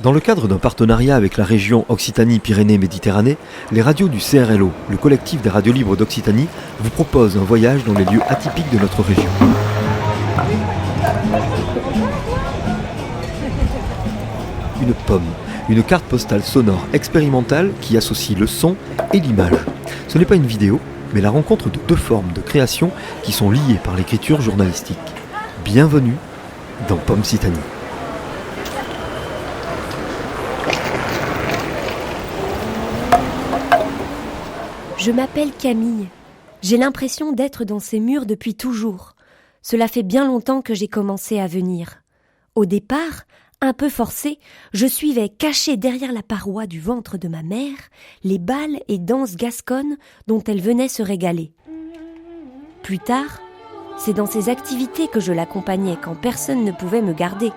Dans le cadre d'un partenariat avec la région Occitanie-Pyrénées-Méditerranée, les radios du CRLO, le collectif des radios libres d'Occitanie, vous proposent un voyage dans les lieux atypiques de notre région. Une pomme, une carte postale sonore expérimentale qui associe le son et l'image. Ce n'est pas une vidéo, mais la rencontre de deux formes de création qui sont liées par l'écriture journalistique. Bienvenue dans Pomme-Citanie. Je m'appelle Camille. J'ai l'impression d'être dans ces murs depuis toujours. Cela fait bien longtemps que j'ai commencé à venir. Au départ, un peu forcée, je suivais cachée derrière la paroi du ventre de ma mère les bals et danses gasconnes dont elle venait se régaler. Plus tard, c'est dans ces activités que je l'accompagnais quand personne ne pouvait me garder.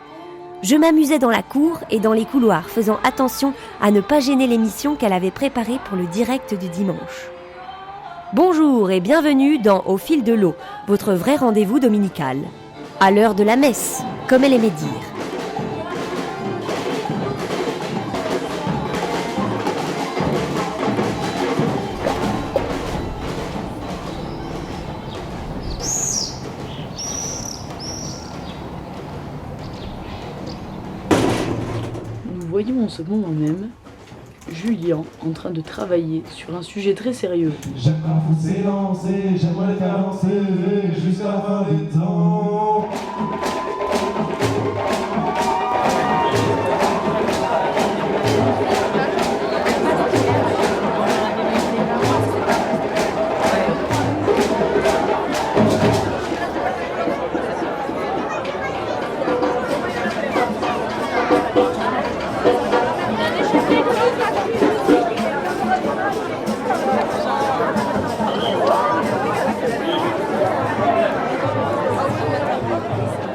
Je m'amusais dans la cour et dans les couloirs, faisant attention à ne pas gêner l'émission qu'elle avait préparée pour le direct du dimanche. Bonjour et bienvenue dans Au fil de l'eau, votre vrai rendez-vous dominical. À l'heure de la messe, comme elle aimait dire. Nous voyons en ce moment même Julien en train de travailler sur un sujet très sérieux. J'aime quand vous s'élancer, j'aimerais faire danser jusqu'à la fin des temps.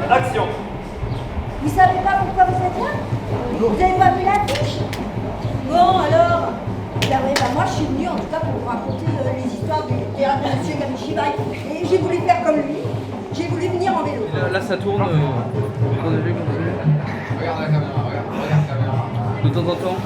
Action. Vous savez pas pourquoi vous êtes là? Vous avez pas vu l'affiche? Bon alors, moi je suis venue en tout cas pour vous raconter les histoires du théâtre de Monsieur Gamishibai. Et j'ai voulu faire comme lui, j'ai voulu venir en vélo. Là ça tourne. Regarde la caméra, regarde la caméra. De temps en temps.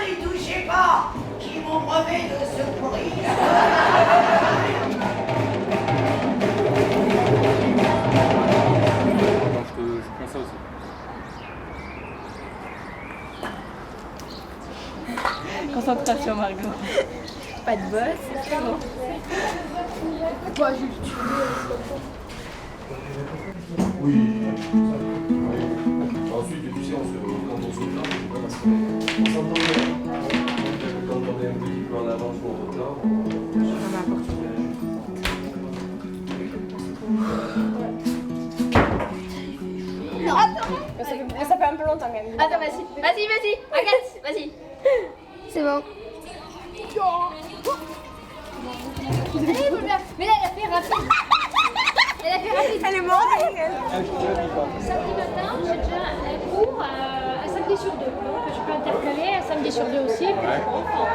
N'y touchez pas, qui m'ont brevet de secourir. Je prends ça aussi. Concentration, Margot. Pas de boss, c'est bon. Oui. Ensuite, tu sais, quand on se plaint, parce qu'on s'entendait. Quand on est un petit peu en avance ou en retard, Non, attends. Ça fait un peu longtemps quand même. Attends, vas-y, regarde, vas-y. C'est bon. Allez, Boubia. Mais là, elle a fait rapide. Elle est morte. Samedi matin, j'ai déjà un cours à samedi sur deux. Donc je peux intercaler un samedi sur deux aussi pour enfants.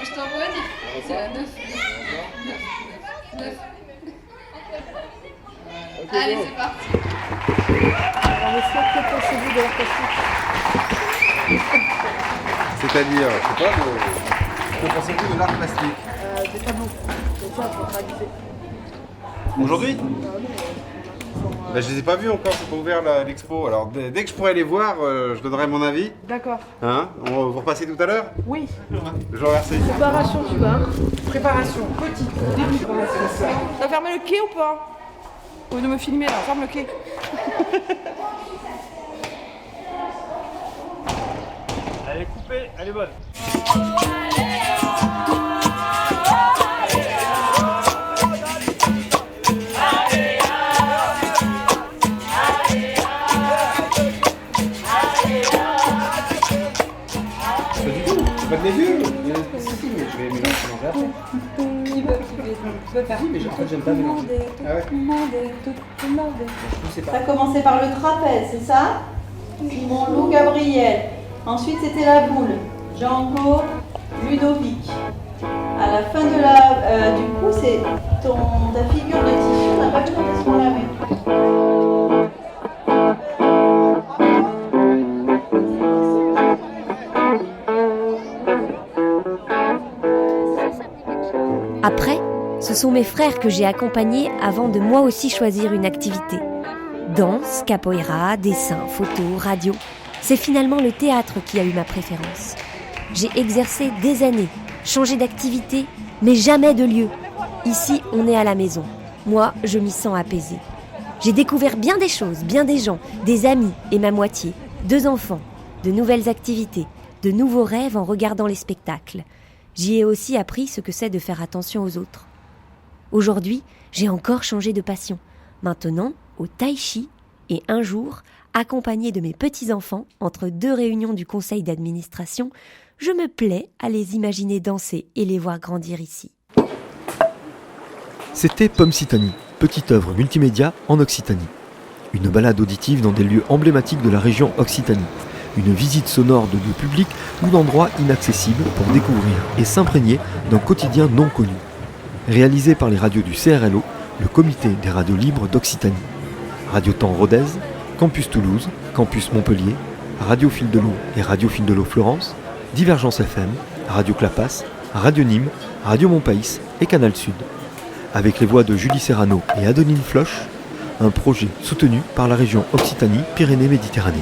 Je t'envoie c'est la 9. Allez, c'est parti. C'est-à-dire, je sais pas, que pensez-vous de l'art plastique? Des tableaux. C'est ça pour réaliser. Aujourd'hui? Ben, je les ai pas vus encore, c'est pas ouvert l'expo. Alors dès que je pourrai les voir, je donnerai mon avis. D'accord. Hein? On va vous repasser tout à l'heure? Oui. Je vous remercie. Préparation du bar. Préparation petite. Début. T'as fermé le quai ou pas? Au lieu de me filmer là, ferme le quai. Elle est coupée, elle est bonne. Pas de légumes. Si, mais je vais manger après. Tu peux faire. Oui, mais en fait, j'aime pas mélanger. Ah ouais. Je sais Ça pas. a commencé par le trapèze, c'est ça? Simon Lou Gabriel. Ensuite, c'était la boule. Django, Ludovic. À la fin de du coup, c'est ta figure de tissu, on n'a pas vu quand est-ce qu'on l'avait. Après, ce sont mes frères que j'ai accompagnés avant de moi aussi choisir une activité. Danse, capoeira, dessin, photo, radio. C'est finalement le théâtre qui a eu ma préférence. J'ai exercé des années, changé d'activité, mais jamais de lieu. Ici, on est à la maison. Moi, je m'y sens apaisée. J'ai découvert bien des choses, bien des gens, des amis et ma moitié, 2 enfants, de nouvelles activités, de nouveaux rêves en regardant les spectacles. J'y ai aussi appris ce que c'est de faire attention aux autres. Aujourd'hui, j'ai encore changé de passion. Maintenant, au tai chi et un jour, accompagnée de mes petits-enfants entre 2 réunions du conseil d'administration, je me plais à les imaginer danser et les voir grandir ici. C'était Pomcitanie, petite œuvre multimédia en Occitanie. Une balade auditive dans des lieux emblématiques de la région Occitanie. Une visite sonore de lieux publics ou d'endroits inaccessibles pour découvrir et s'imprégner d'un quotidien non connu. Réalisé par les radios du CRLO, le comité des radios libres d'Occitanie. Radio Temps Rodez, Campus Toulouse, Campus Montpellier, Radio Fil de l'Eau et Radio Fil de l'Eau Florence, Divergence FM, Radio Clapas, Radio Nîmes, Radio Montpaïs et Canal Sud. Avec les voix de Julie Serrano et Adeline Floch, un projet soutenu par la région Occitanie-Pyrénées-Méditerranée.